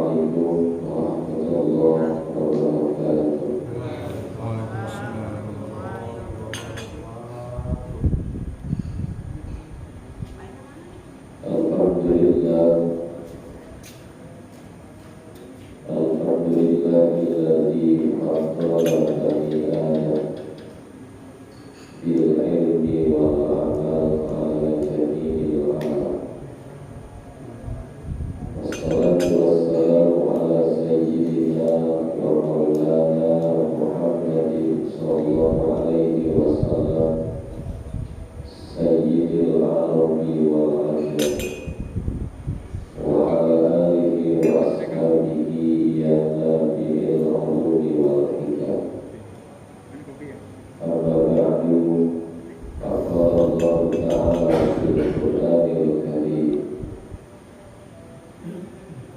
Assalamualaikum warahmatullahi wabarakatuh. Alhamdulillah, alhamdulillahilladzi faddala bani Adam bil ilmi wal amal ala jami'il alam. Wassalatu wassalamu ala sayyidina wa maulana Muhammadin sallallahu alaihi wasallam, sayyidil arabi wal ajam, wa ala alihi wa ashabihi ya nabi'il ulumi wal hikam. Amma ba'du, faqala Allah ta'ala fil Qur'anil Karim,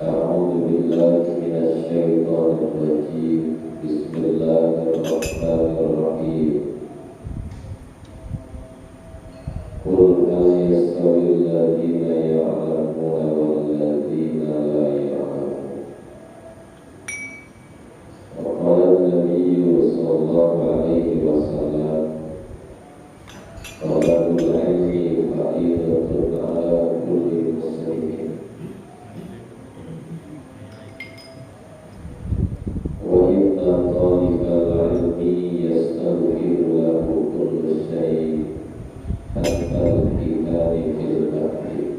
a'udzu billahi minasy syaithanir rajim. Bismillahirrahmanirrahim. Qul hal yastawil ladzina ya'lamuna wal ladzina la ya'lamun. Wa qala an-nabiyyu sallallahu alaihi wasallam, talabul ilmi fa'idatun ala kulli muslimin. Wa inna talibal ilmi yastaghfiru lahu kullu syai' hatta al-himari fil bahri.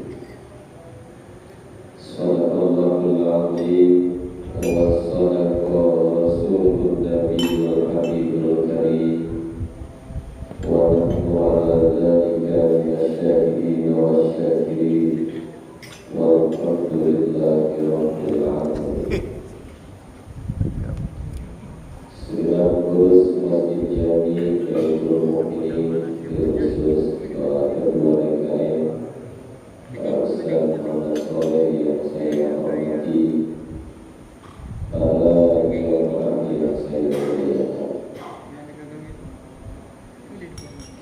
Sadaqallahul azim wa sadaqa rasulun nabiyyul habibul karim, wa nahnu ala dzalika minasyahidin wa syakirin, walhamdulillahi rabbil alamin. Sekaligus Masjid Jami Baitul Mukminin khusus kedua DKM, Pak Ustaz Muhammad Soleh yang saya hormati, para jamaah yang saya muliakan.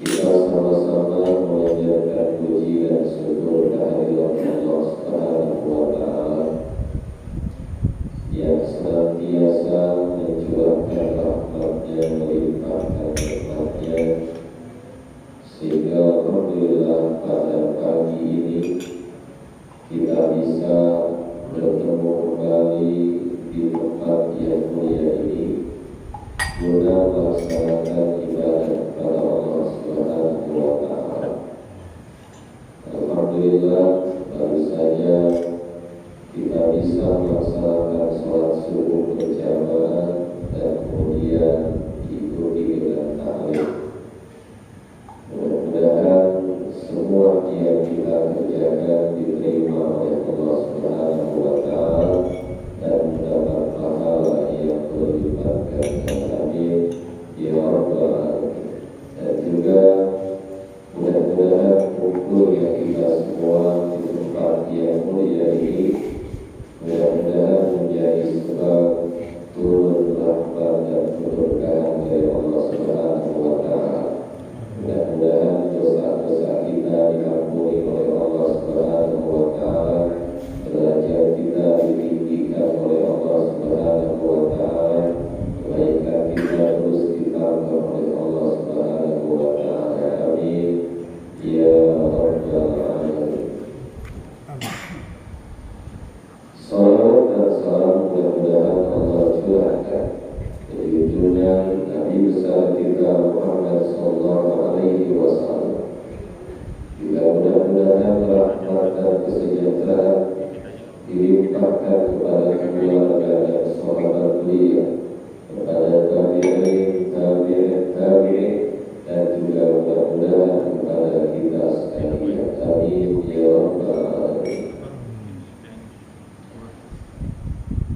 Kita sama-sama menyanjungkan puji dan syukur kehadirat Allah Subhanahu wa Ta'ala yang senantiasa mencurahkan rahmat-Nya, melimpahkan nikmat-Nya, sehingga alhamdulillah pada pagi ini kita bisa bertemu kembali di tempat yang mulia ini guna melaksanakan ibadah kepada Allah Subhanahu wa Ta'ala. Alhamdulillah, baru saja kita bisa melaksanakan sholat subuh berjamaah dan kemudian diikuti dengan ta'lim. Mudah-mudahan semua yang kita kerjakan diterima oleh Allah Subhanahu wa Ta'ala dan mendapat pahala yang berlipat ganda. Amin ya rabbal alamin. Dan juga mudah-mudahan kumpul yang kita semua di tempat yang mulia ini mudah-mudahan menjadi sebab turun rahmat dan keberkahan dari Allah Subhanahu wa Ta'ala. Mudah-mudahan dosa-dosa kita diampuni oleh Allah Subhanahu wa Ta'ala, derajat kita ditinggikan oleh Allah Subhanahu wa Ta'ala, kebaikan kita terus ditambah oleh Allah Subhanahu wa Ta'ala. Amin ya rabbal alamin. Salawat dan salam mudah-mudahan Allah curahkan dari junjungan Nabi besar kita Muhammad sallallahu alaihi wasallam. Juga mudah-mudahan rahmat dan kesejahteraan dilimpahkan kepada keluarga dan sahabat beliau, kepada tabi'in, dan juga mudah-mudahan kepada kita sekalian. Amin ya rabbal alamin.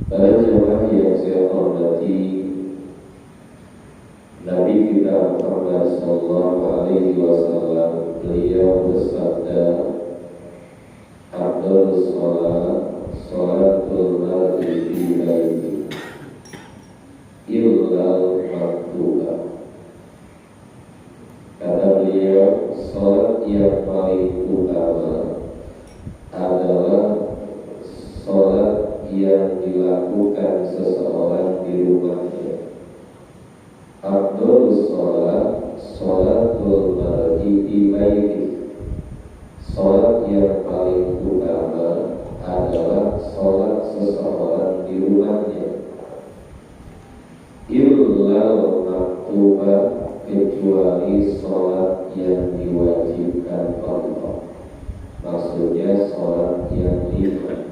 Para jemaah yang saya hormati, Nabi kita Muhammad sallallahu alaihi wasallam, beliau bersabda, "Afdhalus shalat shalatul mar'i fi baiti illal maktubah." Kata beliau, salat yang paling utama adalah salat yang dilakukan seseorang di rumahnya. Afdhalus sholat, sholatul mar'i fi baiti. Sholat yang paling utama adalah sholat seseorang di rumahnya. Illal maktuba, kecuali sholat yang diwajibkan Allah. Maksudnya sholat yang 5.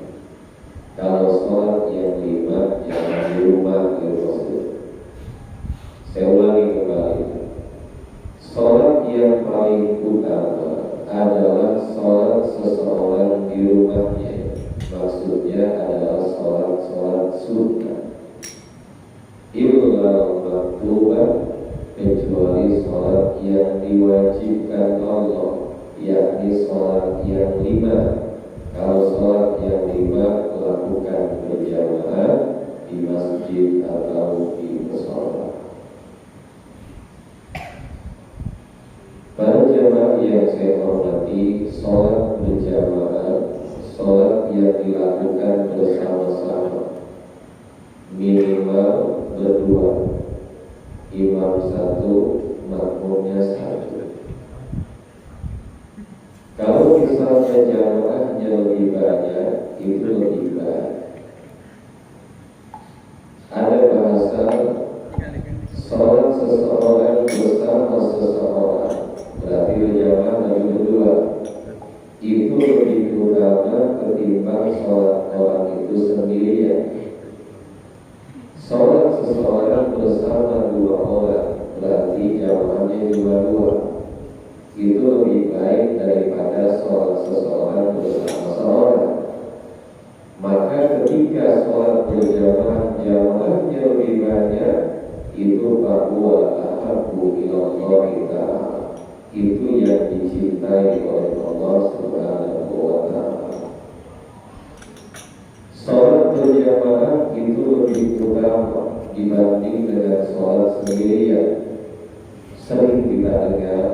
Kalau sholat yang 5 jangan di rumah gitu. Saya ulangi kembali. Sholat yang paling utama adalah sholat seseorang di rumahnya. Maksudnya adalah sholat sunnah. Illal maktubah, kecuali sholat yang diwajibkan Allah, yakni sholat yang 5. Kalau sholat yang 5 lakukan berjamaah di masjid atau di mushola. Para jamaah yang saya hormati, sholat berjamaah, sholat yang dilakukan bersama-sama, minimal berdua, imam 1, makmumnya 1. Kalau misalnya jamaahnya lebih banyak, itu lebih baik. Ada bahasa sholat seseorang bersama seseorang, berarti berjamaah lagi berdua. Itu lebih utama ketimbang sholat orang itu sendirian. Sholat seseorang bersama 2 orang, berarti jamaahnya 2-2. Itu lebih baik daripada sholat seseorang bersama seorang. Maka ketika sholat berjamaah jamaahnya lebih banyak, itu bahwa ahabbu ilallahi ta'ala, itu yang dicintai oleh Allah Subhanahu wa ta'ala. Sholat berjamaah itu lebih utama dibanding dengan sholat sendirian. Sering kita dengar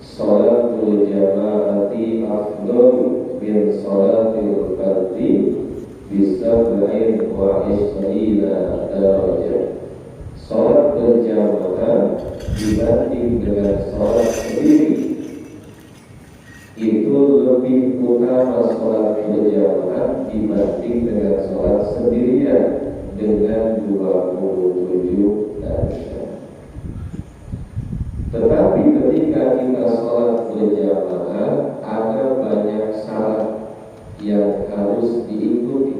sholatul jamaati afdalu min sholatil fardhi bisab'in wa ishrina darajah. Sholat berjamaah dibanding dengan sholat sendiri, itu lebih utama sholat berjamaah dibanding dengan sholat sendirian dengan 27 derajat. Tetapi ketika kita sholat berjamaah, ada banyak syarat yang harus diikuti.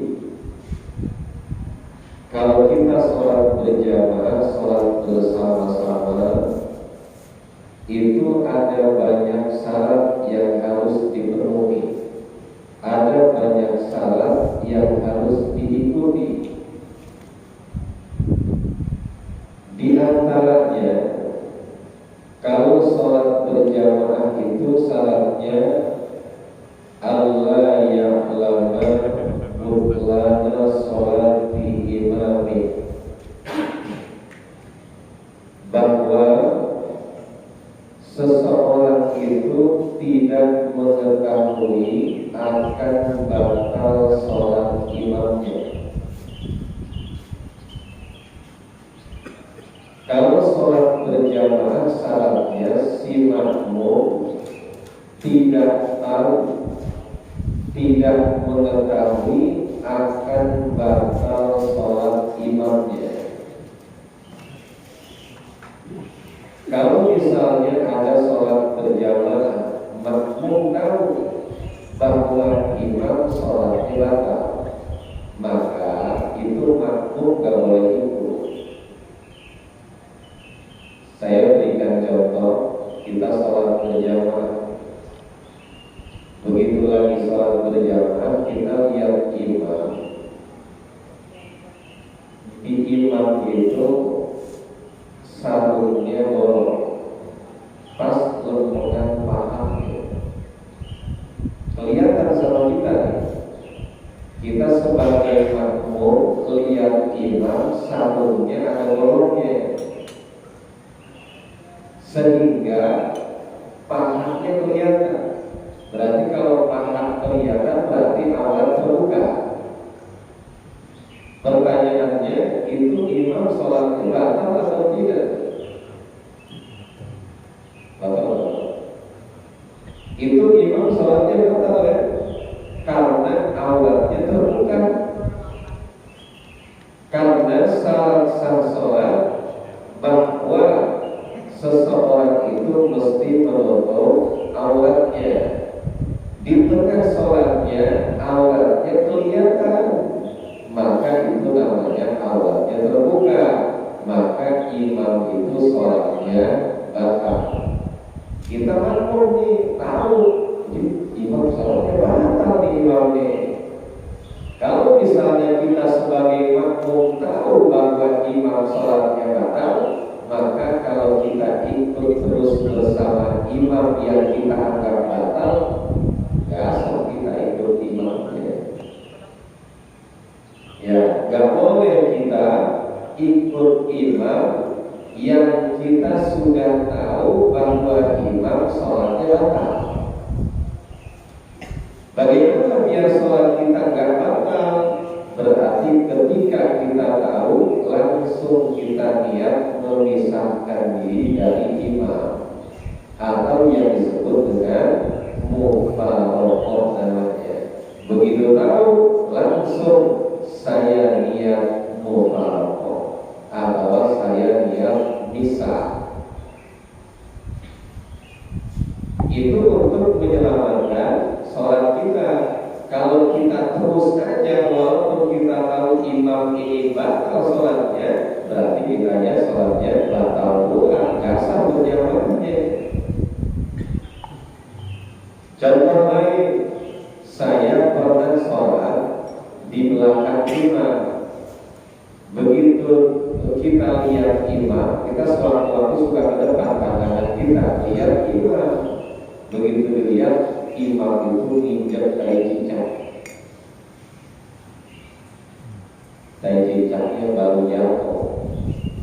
Kalau kita sholat berjamaah, sholat bersama-sama, itu ada banyak syarat yang harus dipenuhi. Ada banyak syarat yang harus diikuti. Di antaranya, kalau sholat berjamaah itu syaratnya Allah ya'lama mutlana sholati imami, bahwa seseorang itu tidak mengetahui akan batal sholat imamnya. Kalau sholat berjamaah syaratnya si makmum tidak tahu, tidak mengetahui akan batal sholat imamnya. Kalau misalnya ada sholat berjamaah, makmum tahu bahwa imam sholatnya batal, maka itu makmum gak boleh ikut. Saya berikan contoh, kita sholat berjamaah. Begitu lagi sholat berjamaah, kita lihat imam. Di imam itu sarungnya bolong, pas lempengan pahanya. Kelihatan sama kita nih. Kita sebagai makmum lihat imam sarungnya ada bolongnya, sehingga pahanya kelihatan. Berarti kalau paha kelihatan berarti aurat terbuka. Pertanyaannya, itu imam sholatnya batal atau tidak? Batal. Itu imam sholatnya batal ya? Karena auratnya terbuka. Karena syarat sah sholat bahwa seseorang itu mesti menutup auratnya. Di tengah sholatnya auratnya kelihatan, maka itu namanya auratnya terbuka, maka imam itu sholatnya batal. Kita makmum nih, tahu imam sholatnya batal di imam nih. Kalau misalnya kita sebagai makmum tahu bahwa imam sholatnya batal, maka kalau kita ikut terus bersama imam yang kita anggap batal, gak asal kita ikut imamnya. Ya, gak boleh kita ikut imam yang kita sudah tahu bahwa imam sholatnya batal. Bagaimana biar sholat kita gak batal? Berarti ketika kita tahu, langsung kita niat memisahkan diri dari imam, atau yang disebut dengan mufaroqah namanya. Begitu tahu, langsung saya niat mufaroqah atau saya niat misah. Itu untuk menyelamatkan sholat kita. Kalau kita terus saja walaupun kita tahu imam ini batal sholatnya, berarti kitanya sholatnya batal pula, gak sah berjamaahnya. Contoh lain, saya pernah sholat di belakang imam. Begitu kita lihat imam, kita sholat waktu suka ke depan pandangan kita lihat imam. Begitu dilihat imam itu injak tai cicak. Tai cicaknya baru jatuh,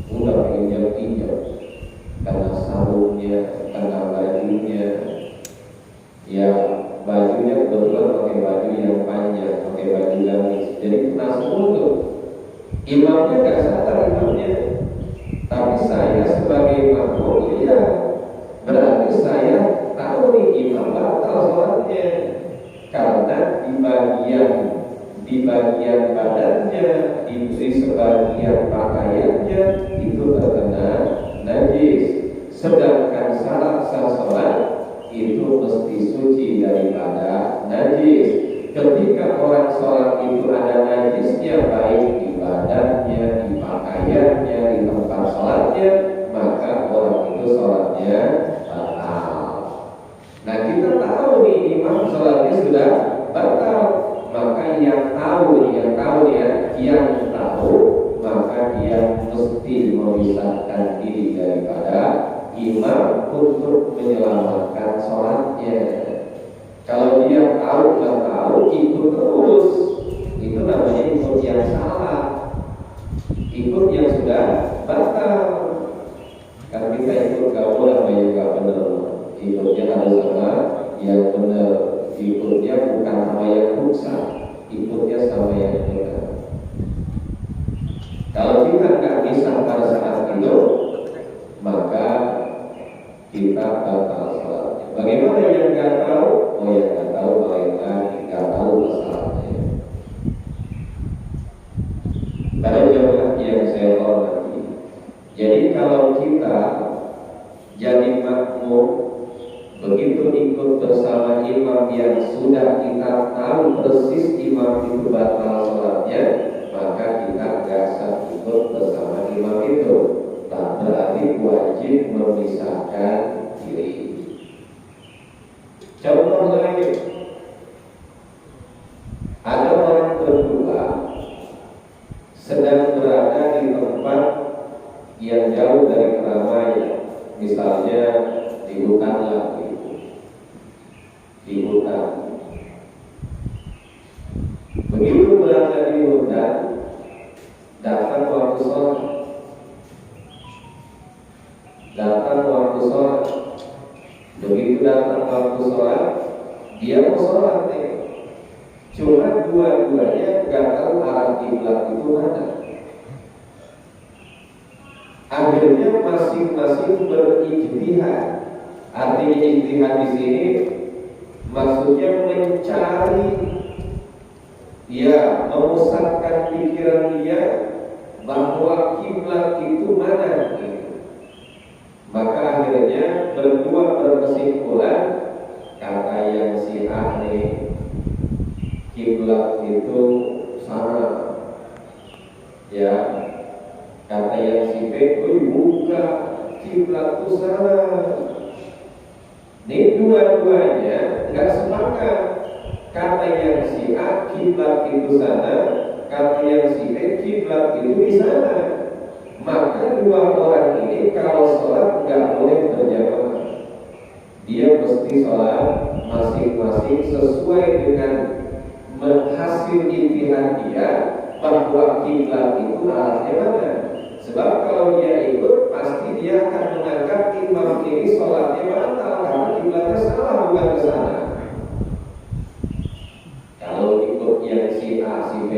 udah injak-injak karena sarungnya, karena bajunya. Ya, bajunya kebetulan pakai baju yang panjang, pakai baju gamis, jadi kena semua tuh. Imamnya gak sadar imamnya, tapi saya sebagai makmum ya, berarti saya tahu nih imam batal sholatnya, karena di bagian badannya, di sebagian pakaiannya itu terkena najis. Sedangkan syarat sah sholat itu mesti suci daripada najis. Ketika orang sholat itu ada najisnya, baik di badannya, di pakaiannya, di tempat sholatnya, maka orang itu sholatnya batal. Nah, kita tahu nih imam sholatnya sudah batal, maka yang tahu maka dia mesti memisahkan diri daripada imam untuk menyelamatkan sholatnya. Kalau dia tahu nggak tahu ikut terus, itu namanya ikut yang salah, ikut yang sudah batal. Karena kita ikut gaul sama yang nggak benar, ikutnya harus sama yang benar, ikutnya bukan sama yang rusak, ikutnya sama yang benar. Kalau kita nggak bisa pada saat itu, maka kita batal sholatnya. Bagaimana yang nggak tahu? Oh, yang nggak tahu lain lagi, nggak tahu masalahnya. Pada jemaah yang saya hormati, jadi kalau kita jadi makmum, begitu ikut bersama imam yang sudah kita tahu persis imam itu batal sholatnya, maka kita nggak sah ikut bersama imam itu. Tak berarti wajib memisahkan diri. Contoh lain, ada orang berdua sedang berada di tempat yang jauh dari keramaian, misalnya di hutan lagi, di hutan. Begitu berada di hutan, datang waktu sholat. Begitu datang waktu sholat, dia mau sholat nih. Cuma dua-duanya gak tahu arah kiblat itu mana. Akhirnya masing-masing berijtihad. Artinya ijtihad di sini maksudnya mencari, ya, memusatkan pikiran dia bahwa kiblat itu mana. Maka akhirnya berdua berkesimpulan, kata yang si A nih, kiblat itu sana, ya. Kata yang si B, buka, kiblat itu sana. Ini dua-duanya nggak sepakat. Kata yang si A, kiblat itu sana. Kata yang si B, kiblat itu di sana. Maka dua orang ini kalau sholat nggak boleh berjamaah. Dia mesti sholat masing-masing sesuai dengan hasil ijtihad dia bahwa kiblat itu arahnya mana. Sebab kalau dia ikut, pasti dia akan menganggap imam ini sholatnya batal karena kiblatnya salah, bukan ke sana. Kalau ikut yang si A, si B,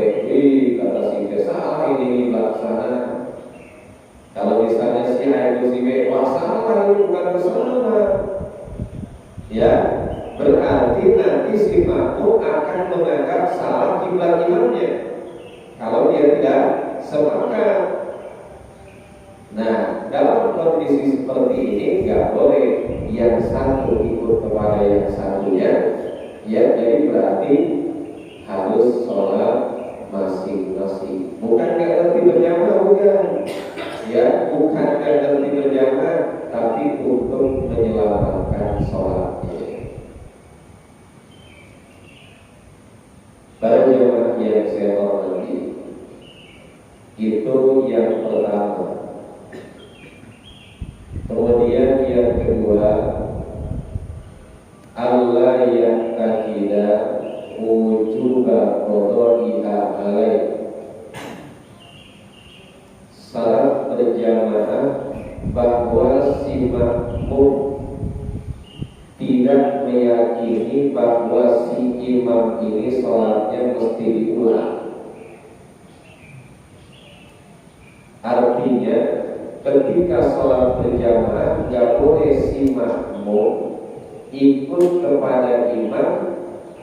kata si B salah, ini kiblat sana. Kalau misalnya si A itu si B, wah salah, ini bukan ke sana. Ya, berarti nanti si makmum akan menganggap salah kiblat imamnya kalau dia tidak sepakat. Nah, dalam kondisi seperti ini nggak boleh yang satu ikut kepada yang satunya, ya. Jadi berarti harus sholat masing-masing. Bukan nggak ngerti berjamaah, bukan. Ya, bukan nggak ngerti berjamaah, tapi untuk menyelamatkan sholatnya. Para jemaah yang saya hormati, itu yang pertama. Kemudian yang kedua, Allah yang takida wujuba qada'iha alaih. Syarat berjamaah bahwa si makmum tidak meyakini bahwa si imam ini sholatnya mesti diulang. Artinya ketika sholat berjamaah nggak boleh si makmum ikut kepada imam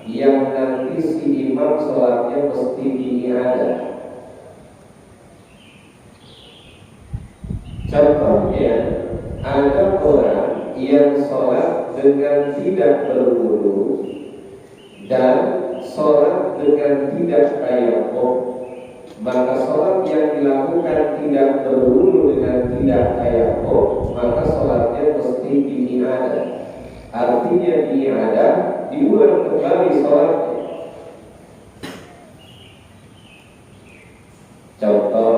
yang nanti si imam sholatnya mesti diiadah. Contohnya, ada orang yang sholat dengan tidak berwudu dan sholat dengan tidak tayammum. Maka sholat yang dilakukan tidak berwudu dengan tidak tayammum, maka sholatnya mesti diiadah. Artinya diiadah, diulang kembali sholatnya. Contoh,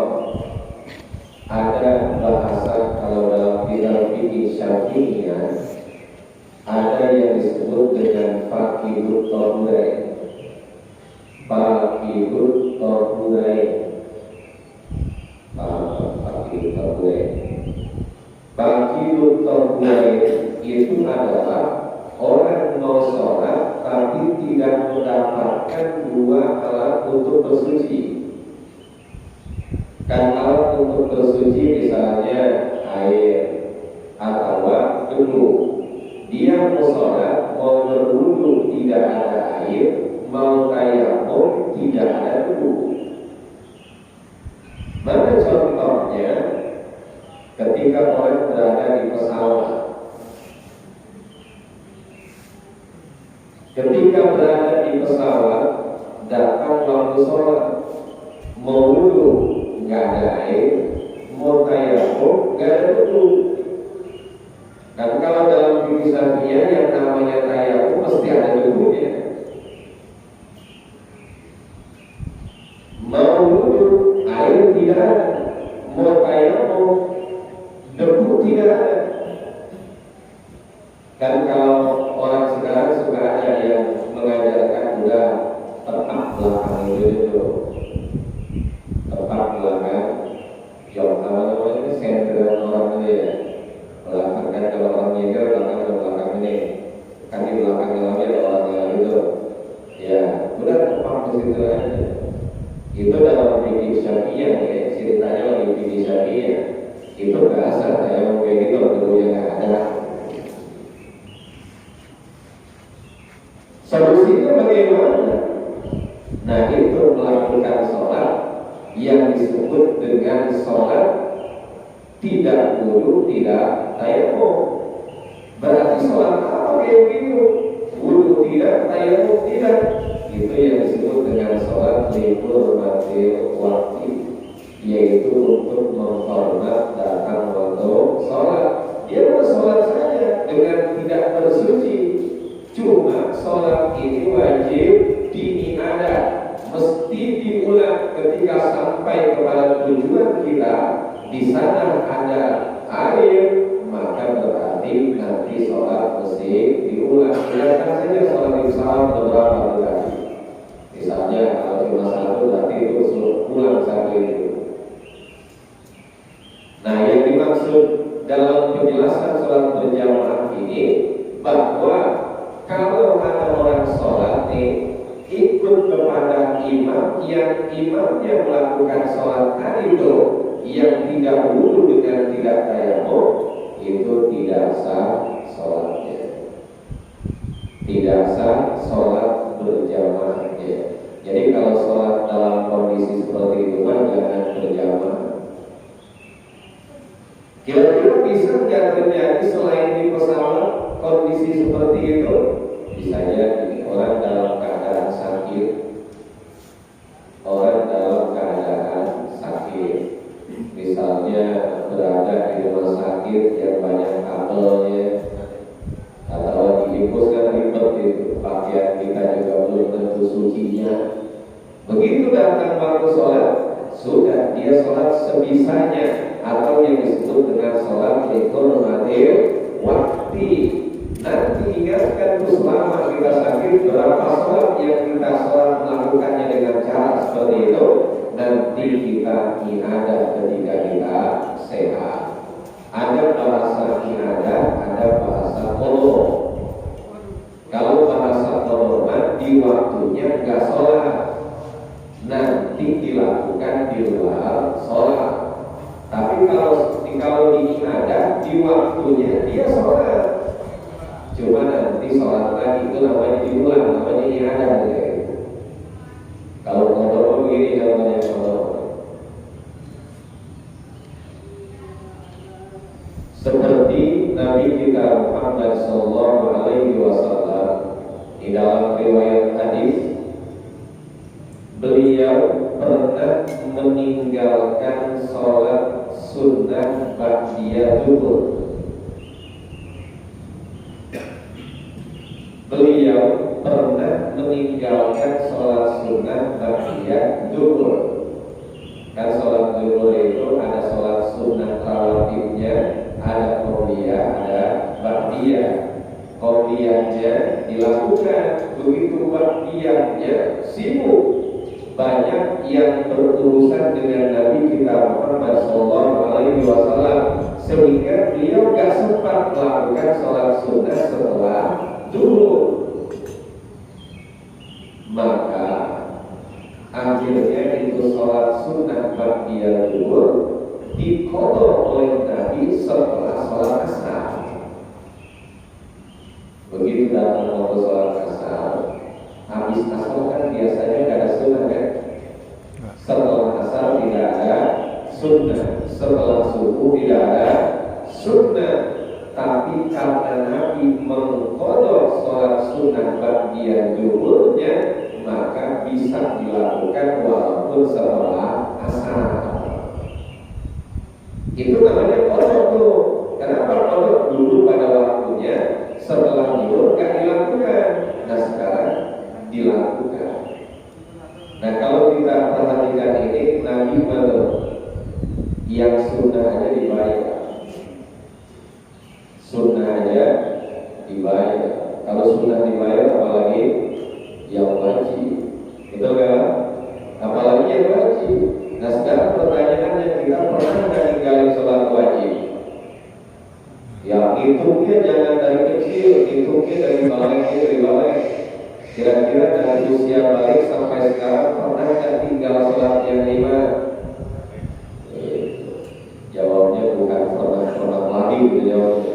ada bahasa kalau dalam kitab fikih Syafi'iyah ada yang disebut dengan faqihut tahurain. Faqihut tahurain. Faqihut tahurain. Faqihut tahurain itu adalah orang mau sholat tapi tidak mendapatkan dua alat untuk bersuci. Kan alat untuk bersuci misalnya air atau debu. Dia mau sholat, mau berwudu tidak ada air, mau tayammum tidak ada debu. Mana contohnya? Ketika orang berada di pesawat. Ketika berada di pesawat, datang waktu sholat, mau wudu nggak ada air, mau tayammum nggak ada debu. Dan kalau dalam fikih Syafi'iyah yang namanya tayammum mesti ada debunya. Mau wudu air tidak ada, mau tayammum debu tidak ada. Dan kalau orang sekarang suka ada yang mengajarkan udah tepat belakang itu tepat belakang, jauh namanya sentral orang ini ya. Belakang kan kalau orang nyeger belakang ke belakang ini, kan di belakang dalamnya ada orang yang itu. Ya, udah tepat di situ aja. Itu dalam fikih Syafi'iyah ya, ceritanya lagi fikih Syafi'iyah. Itu bahasa kayak kayak gitu dulu yang nggak ada. Solusinya bagaimana? Nah itu melakukan sholat yang disebut dengan sholat tidak wudu, tidak tayamum. Berarti sholat apa kayak gitu? Wudu tidak, tayamum tidak. Itu yang disebut dengan sholat lihurmatil waktu, yaitu untuk menghormat datang waktu sholat. Dia mau sholat saja dengan tidak bersuci. Cuma sholat ini wajib diiadah, mesti diulang ketika sampai kepada tujuan kita. Di sana ada air, maka berarti nanti sholat mesti diulang. Biarkan saja sholat isyarat beberapa kali. Misalnya kalau cuma satu berarti itu ulang satu itu. Nah yang dimaksud dalam penjelasan sholat berjamaah ini bahwa kalau ada orang sholat ikut kepada imam yang imamnya melakukan sholat tadi itu yang tidak wudu dengan tidak tayamum, itu tidak sah sholatnya, tidak sah sholat berjamaahnya. Jadi kalau sholat dalam kondisi seperti itu jangan berjamaah. Kira-kira bisa nggak terjadi selain di pesawat kondisi seperti itu? Bisa jadi orang dalam keadaan sakit, orang dalam keadaan sakit, misalnya berada di rumah sakit yang banyak kabelnya, atau di infus kan ribet itu, pakaian kita juga belum tentu sucinya. Begitu datang waktu sholat, sudah dia sholat sebisanya, atau yang disebut dengan sholat lihurmatil waktu. Nanti ingatkan tuh selama kita sakit berapa sholat yang kita sholat melakukannya dengan cara seperti itu. Nanti kita iadah ketika kita sehat. Ada bahasa iadah, ada bahasa qadha. Kalau bahasa qadha di waktunya nggak sholat, nanti dilakukan di luar sholat. Tapi kalau diiadah di waktunya dia sholat. Cuma nanti sholat lagi itu namanya diulang, namanya iadah gitu. Kalau qadha begini namanya qadha. Seperti Nabi kita Muhammad sallallahu alaihi wasallam di dalam riwayat hadis, beliau pernah meninggalkan sholat sunnah ba'diyah zuhur. Beliau pernah meninggalkan sholat sunnah ba'diyah zuhur. Kan sholat zuhur itu ada sholat sunnah rawatibnya, ada qobliyah, ada ba'diyah. Qobliyahnya dilakukan, begitu ba'diyahnya sibuk. Banyak yang berurusan dengan Nabi kita Muhammad SAW, sehingga beliau gak sempat melakukan sholat sunnah setelah zuhur. Maka akhirnya itu sholat sunnah ba'diyah zuhur diqadha oleh Nabi setelah sholat asar. Begitu datang waktu sholat asar, habis asar kan biasanya gak ada sunnah kan? Setelah asar tidak ada sunnah, setelah subuh tidak ada sunnah. Tapi karena Nabi mengqadha sholat sunnah ba'diyah zuhurnya, maka bisa dilakukan walaupun setelah asar. Itu namanya qadha tuh. Kenapa qadha? Dulu pada waktunya setelah zuhur gak dilakukan. Nah sekarang dilakukan. Nah kalau kita perhatikan ini, Nabi baru yang sunnah aja dibayar. Sunnah aja dibayar. Kalau sunnah dibayar, apalagi yang wajib. Itu kan? Apalagi yang wajib. Nah sekarang pertanyaannya, kita pernah nggak ninggalin sholat wajib? Ya hitungnya jangan dari kecil, hitungnya dari balai. Kira-kira dari usia baik sampai sekarang pernah nggak tinggal sholat yang 5? Jawabnya bukan pernah lagi gitu jawabnya.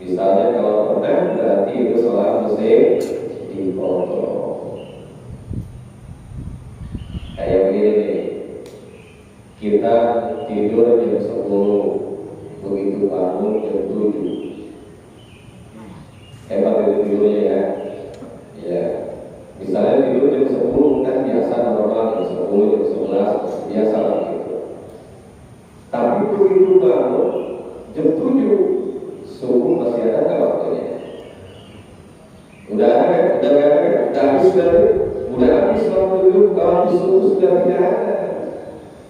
Misalnya kalau pernah berarti itu sholat mesti dipotong. Kayak begini nih, kita tidur jam 10, begitu bangun jam 7. Hebat itu tidurnya ya. Ya, misalnya tidur jam 10 kan biasa normal, jam 10, jam 11 biasa lah gitu. Tapi begitu bangun jam 7, subuh masih ada nggak waktunya? Udah ada kan? Udah habis dari? Udah habis waktu kalau subuh sudah tidak ada.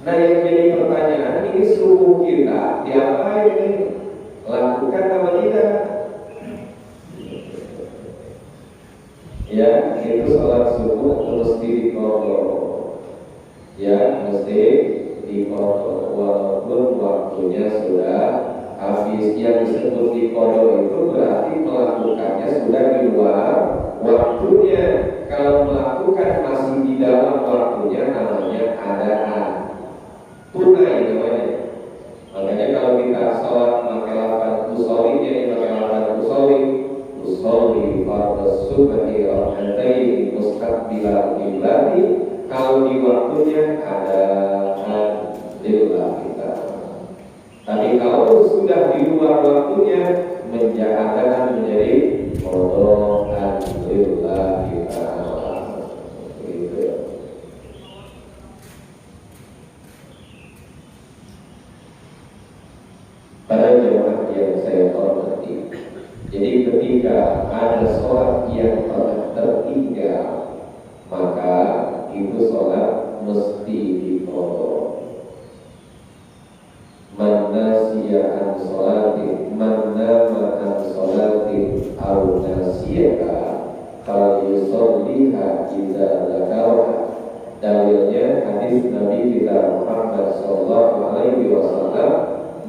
Nah yang jadi pertanyaan ini subuh kita diapain ini? Lakukan apa tidak? Ya, itu sholat subuh mesti dikodok. Ya, mesti dikodok walaupun waktunya sudah habis. Yang disebut dikodok itu berarti melakukannya sudah di luar waktunya. Kalau melakukan masih di dalam waktunya namanya adaan. Tunai namanya. Makanya kalau kita sholat pakai lafaz usholi, jadi pakai lafaz usholi fardhu subhi rak'atain mustaqbilal qiblati. Kalau di waktunya ada lillah kita. Tapi kalau sudah di luar waktunya menjadikan menjadi qadaan lillah kita. Gitu. Para jemaah yang saya hormati, jadi ketika ada sholat yang pernah tertinggal, maka itu sholat mesti dikodok. Man nasiya an sholatin, man nama an sholatin aw nasiyaha falyusolliha idza dzakaraha. Dalilnya hadis Nabi kita Muhammad sallallahu alaihi wasallam,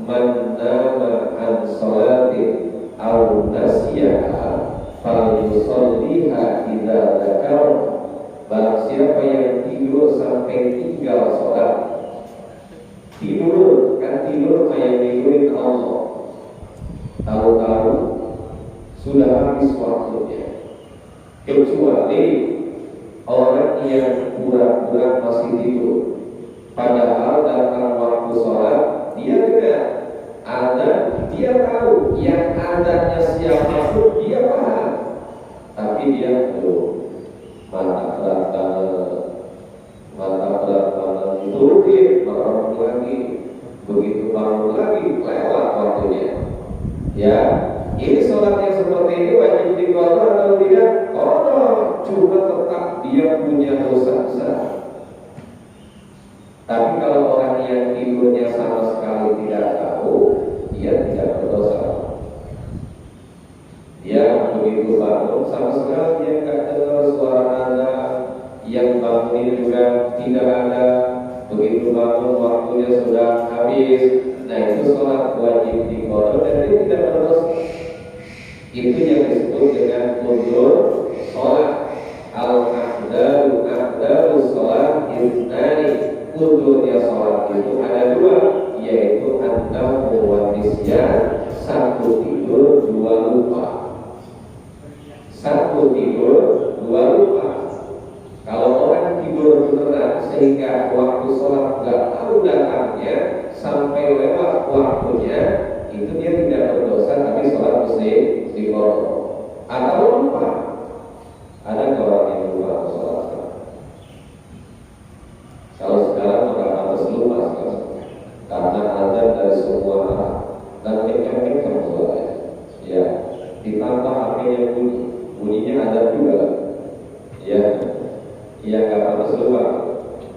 man nama an sholatin aw nasiyaha falyusolliha idza dzakaraha. Barang siapa yang tidur sampai tinggal sholat, tidur kayak tidurin Allah, tahu-tahu sudah habis waktunya. Kecuali orang yang pura-pura masih tidur, padahal datang waktu sholat dia tidak ada, dia tahu yang adanya siapapun dia paham, tapi dia belum. Mata berat banget itu bangun lagi, begitu bangun lagi lewat waktunya. Ya, ini sholat yang seperti ini wajib dikodok atau tidak? Kodok, cuma tetap dia punya dosa besar. Tapi kalau orang yang tidurnya sama sekali tidak tahu, dia tidak berdosa. Dia begitu bangun sama sekali dia nggak dengar suara azan, yang bangunin juga tidak ada. Begitu bangun waktunya sudah habis. Nah itu sholat wajib dikodok dan dia tidak berdosa. Itu yang disebut dengan udzur sholat. Al-aqdaru sholat isnani. Udzurnya sholat itu ada dua, yaitu an-nawmu wa nisyan. Satu tidur, dua lupa. Satu tidur, dua lupa. Kalau orang tidur beneran sehingga waktu sholat nggak tahu datangnya sampai lewat waktunya, itu dia tidak berdosa, tapi sholat mesti dikodok. Atau lupa. Ada orang yang lupa sholat. Kalau sekarang nggak harus lupa karena ada dari semua arah dan kencang-kencang suaranya. Ya, ditambah HP-nya bunyinya ada juga. Ya. Ia nggak harus lupa.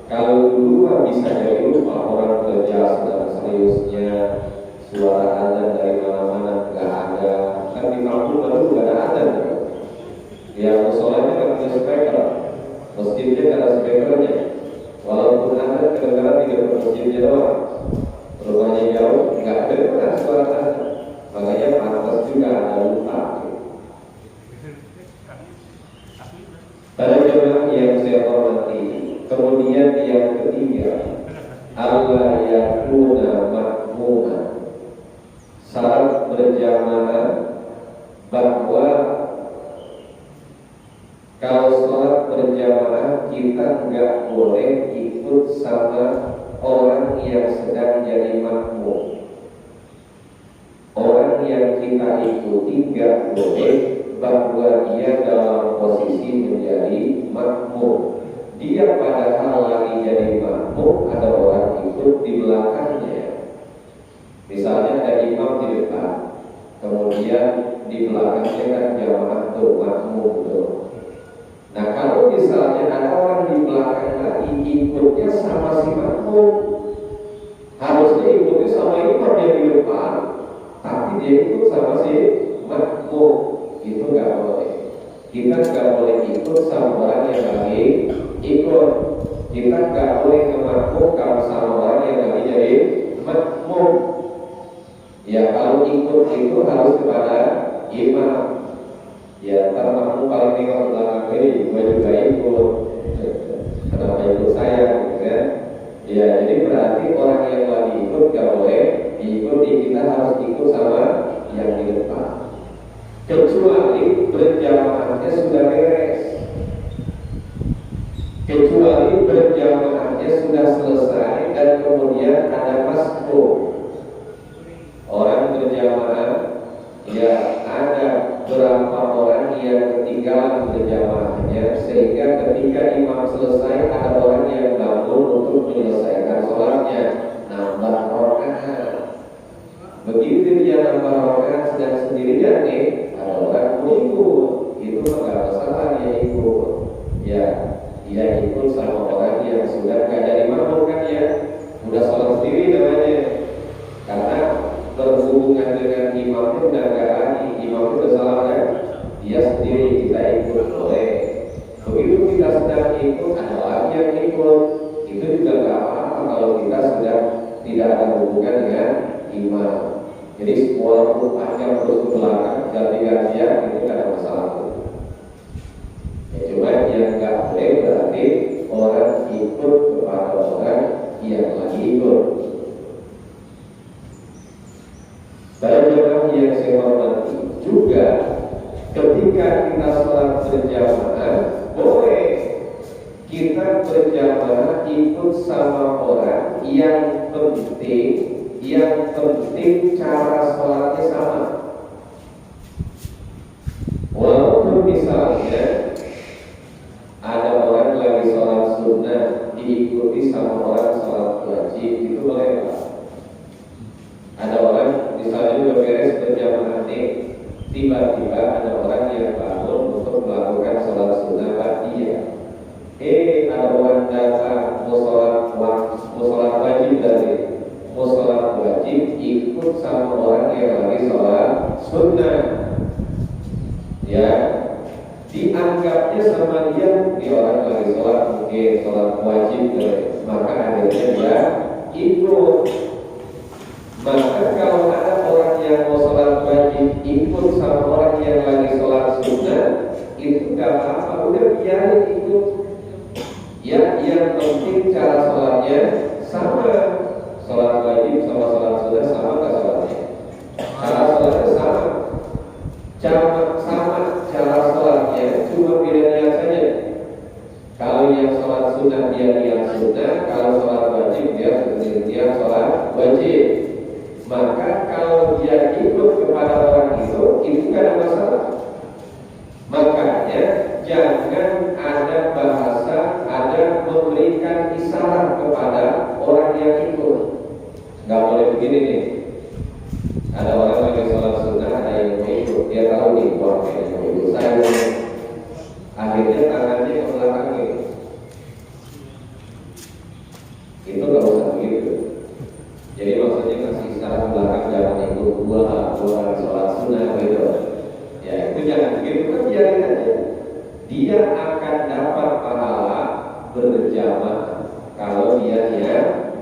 Kalau lupa bisa jadi lupa, orang kerja sedang seriusnya, suara azan dari mana-mana nggak ada. Kan di kampung baru nggak ada azan. Ya musolanya nggak punya speaker, masjidnya nggak ada speakernya. Walaupun ada kedengaran di depan masjidnya doang, rumahnya jauh nggak ada suara azan. Makanya pantas juga ada lupa. Kemudian yang ketiga, Allah yakuna makmuna. Syarat berjamaah bahwa kalau sholat berjamaah kita nggak boleh ikut sama orang yang sedang jadi makmum. Orang yang kita ikuti nggak boleh bahwa dia dalam posisi menjadi makmum. Dia padahal lagi jadi makmum, ada orang ikut di belakangnya. Misalnya ada imam di depan, kemudian di belakangnya kan jamaah tuh makmum tuh. Nah kalau misalnya ada orang di belakang lagi ikutnya sama si makmum, harusnya ikutnya sama imam yang di depan, tapi dia ikut sama si makmum, itu nggak boleh. Kita nggak boleh ikut sama orang yang lagi ikut. Kita nggak boleh ngemakmum kalau sama orang yang lagi jadi makmum. Ya kalau ikut itu harus kepada imam. Ya ntar makmum paling tengok belakang ini, gue juga ikut. Kenapa ikut saya? Gitu kan? Ya jadi berarti orang yang lagi ikut nggak boleh diikuti. Kita harus ikut sama yang di depan. Kecuali berjamaahnya sudah beres. Kecuali berjamaahnya sudah selesai dan kemudian ada masbuk. Orang berjamaah, ya ada beberapa orang yang ketinggalan berjamaahnya, sehingga ketika imam selesai ada orang yang bangun untuk menyelesaikan sholatnya, nambah rakaat. Begitu dia nambah rakaat sedang sendirian nih, ada orang ikut, itu nggak masalah dia ikut. Ya, dia ikut sama orang yang sudah nggak jadi makmum kan ya, udah sholat sendiri namanya, karena berhubungan dengan imamnya udah nggak lagi, imamnya udah salah kan, dia sendiri kita ikut boleh. Begitu kita sedang ikut, ada lagi yang ikut, itu juga nggak apa-apa kalau kita sudah tidak ada hubungan dengan imam. Jadi walaupun panjang terus ke belakang ganti-gantian itu tidak ada masalah. Ya, cuma yang nggak boleh berarti orang ikut kepada orang yang lagi ikut. Baik jemaah yang saya hormati, juga ketika kita sholat berjamaah boleh kita berjamaah ikut sama orang yang penting cara sholatnya sama. Walaupun misalnya ada orang lagi sholat sunnah diikuti sama orang sholat wajib, itu boleh Pak. Ada orang misalnya udah beres berjamaah nih, tiba-tiba ada orang yang bangun untuk melakukan sholat sunnah ba'diyah. Ada orang datang mau sholat wajib dari mau sholat wajib ikut sama orang yang lagi sholat sunnah, ya dianggapnya sama dia di orang lagi sholat mungkin sholat wajib dari, maka akhirnya dia ikut. Maka kalau ada orang yang mau sholat wajib ikut sama orang yang lagi sholat sunnah, itu nggak apa-apa, udah biarin ikut. Ya, yang penting cara sholatnya sama. Sholat wajib sama sholat sunnah sama nggak sholatnya? Cara sholatnya sama. Cara sholatnya cuma beda niat saja. Kalau yang sholat sunnah dia niat sunnah, kalau sholat wajib dia sholat wajib. Maka kalau dia ikut kepada orang itu nggak ada masalah. Makanya jangan ada bahasa, ada memberikan isyarat kepada orang yang ikut. Nggak boleh begini nih. Ada orang lagi sholat sunnah, ada yang mau ikut, dia tahu nih, wah kayaknya mau ikut saya. Akhirnya tangannya ke belakang gitu. Itu nggak usah begitu. Jadi maksudnya kasih isyarat belakang, jangan ikut gua sholat sunnah gitu. Ya itu jangan begitu, kan biarin aja. Dia akan dapat pahala berjamaah kalau dia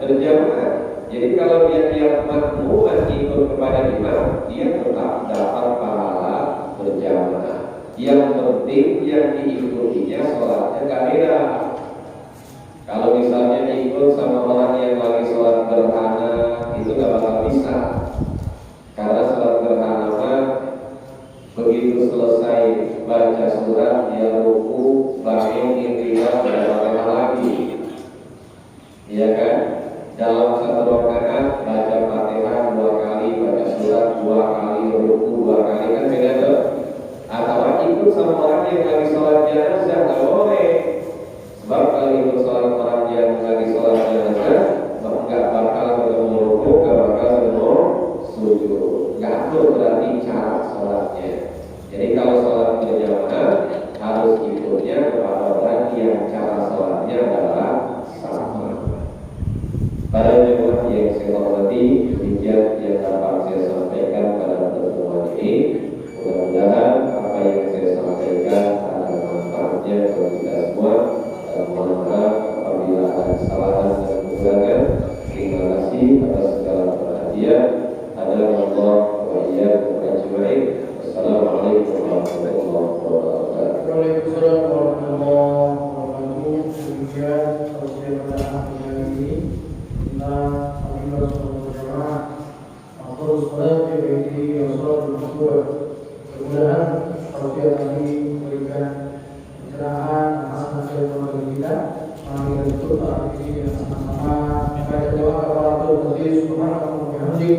berjamaah. Jadi kalau dia makmum ikut kepada imam, dia tetap dapat pahala berjamaah. Yang penting yang diikutinya sholatnya nggak beda. Kalau misalnya ikut sama orang yang lagi sholat gerhana, itu gak bakal bisa. Karena sholat gerhana mah begitu selesai baca surat, dia ruku, bangun, intinya dan Fatihah lagi. Iya kan? Dalam satu rakaat baca Fatihah 2 kali, baca surat 2 kali, ruku 2 kali, kan beda tuh. Atau ikut sama orang yang lagi sholat jenazah, nggak boleh. Sebab kalau ikut sholat orang yang lagi sholat jenazah, nggak bakal ketemu ruku, nggak bakal ketemu sujud. Nggak atur berarti cara sholatnya. Jadi kalau sholat berjamaah harus ikutnya kepada orang yang cara sholatnya adalah sama. Para jemaah yang saya hormati, demikian yang dapat saya sampaikan pada pertemuan ini. Mudah-mudahan apa yang saya sampaikan ada manfaatnya bagi kita semua. Dan mohon maaf apabila ada kesalahan dan kekurangan. Terima kasih atas segala perhatian. Adalah wa iyyakum ajma'in. Wassalamualaikum warahmatullahi wabarakatuh. Waalaikumsalam warahmatullahi wabarakatuh. Demikian tausiah pada akhir ini tentang agama berjamaah atau sholat di baiti yang sholat berdua. Mudah-mudahan tausiah tadi memberikan pencerahan atas nasihat kepada kita. Mari kita tutup saat ini dengan sama-sama baca doa kafaratul majlis. Subhanallahi wa bihamdihi.